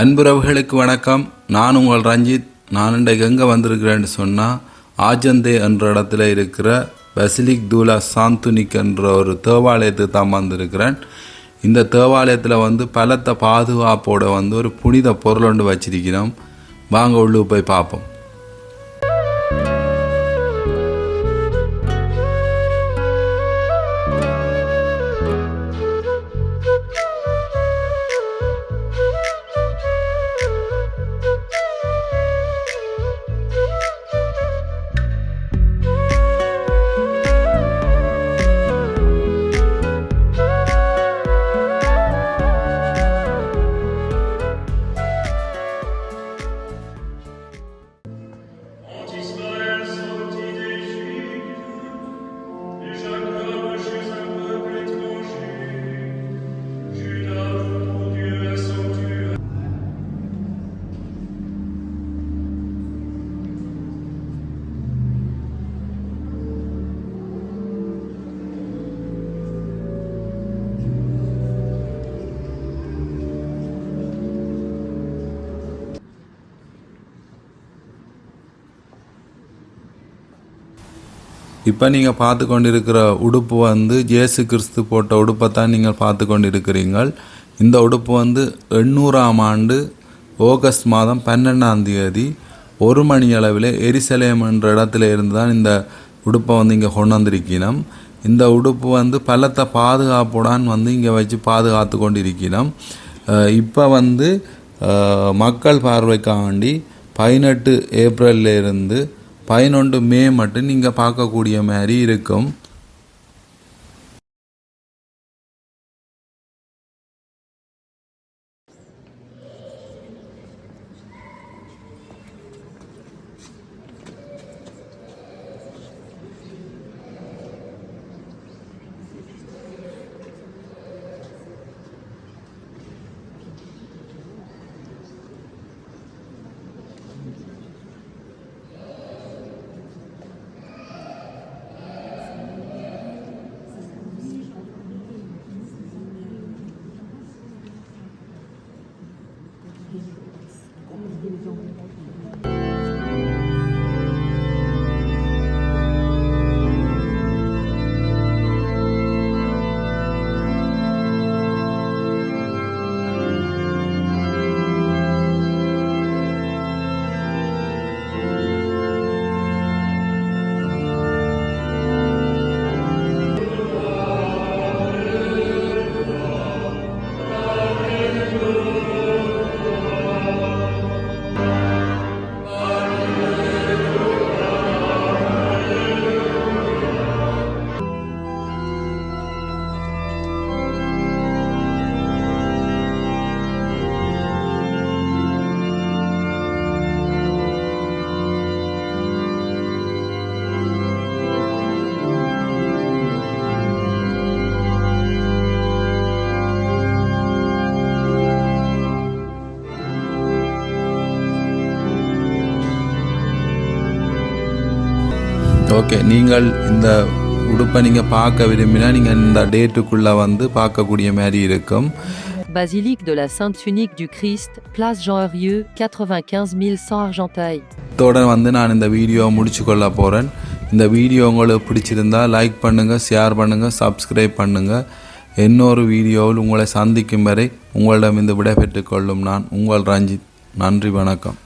அன்புறவுகளுக்கு வணக்கம். நான் உங்கள் ரஞ்சித். நான் இன்றைக்கு எங்கே வந்திருக்கிறேன்னு சொன்னால், ஆஜந்தே என்ற இடத்துல இருக்கிற பசிலிக் தூலா சாந்துனிக் என்ற ஒரு தேவாலயத்துக்கு தான் வந்திருக்கிறேன். இந்த தேவாலயத்தில் பலத்த பாதுகாப்போட ஒரு புனித பொருள் ஒன்று வச்சிருக்கிறோம். வாங்க உள்ளே போய் பார்ப்போம். இப்போ நீங்கள் பார்த்து கொண்டிருக்கிற உடுப்பு இயேசு கிறிஸ்து போட்ட உடுப்பை தான் நீங்கள் பார்த்து கொண்டிருக்கிறீர்கள். இந்த உடுப்பு 800ஆம் ஆண்டு ஆகஸ்ட் மாதம் 12ஆம் தேதி 1 மணி அளவில் எருசலேம் என்ற இடத்துல இருந்து தான் இந்த உடுப்பை இங்கே கொண்டு வந்திருக்கணும். இந்த உடுப்பு பலத்த பாதுகாப்புடன் இங்கே வச்சு பாதுகாத்து கொண்டிருக்கணும். இப்போ மக்கள் பார்வைக்காண்டி 18 ஏப்ரல்ல இருந்து 11 மே மட்டும் நீங்கள் பார்க்கக்கூடிய மாதிரி இருக்கும். ஓகே, நீங்கள் இந்த உடுப்பை நீங்கள் பார்க்க விரும்பினா நீங்கள் இந்த டேட்டுக்குள்ளே பார்க்கக்கூடிய மாதிரி இருக்கும். Basilique de la Sainte Tunique du Christ, place Jean Herieux, 95 100 Argenteuil. இதோட நான் இந்த வீடியோவை முடிச்சு கொள்ள போகிறேன். இந்த வீடியோ உங்களுக்கு பிடிச்சிருந்தா லைக் பண்ணுங்கள், ஷேர் பண்ணுங்கள், சப்ஸ்கிரைப் பண்ணுங்கள். இன்னொரு வீடியோவில் உங்களை சந்திக்கும் வரை உங்களிடம் விடைபெற்றுக் கொள்ளும் நான் உங்கள் ரஞ்சித். நன்றி, வணக்கம்.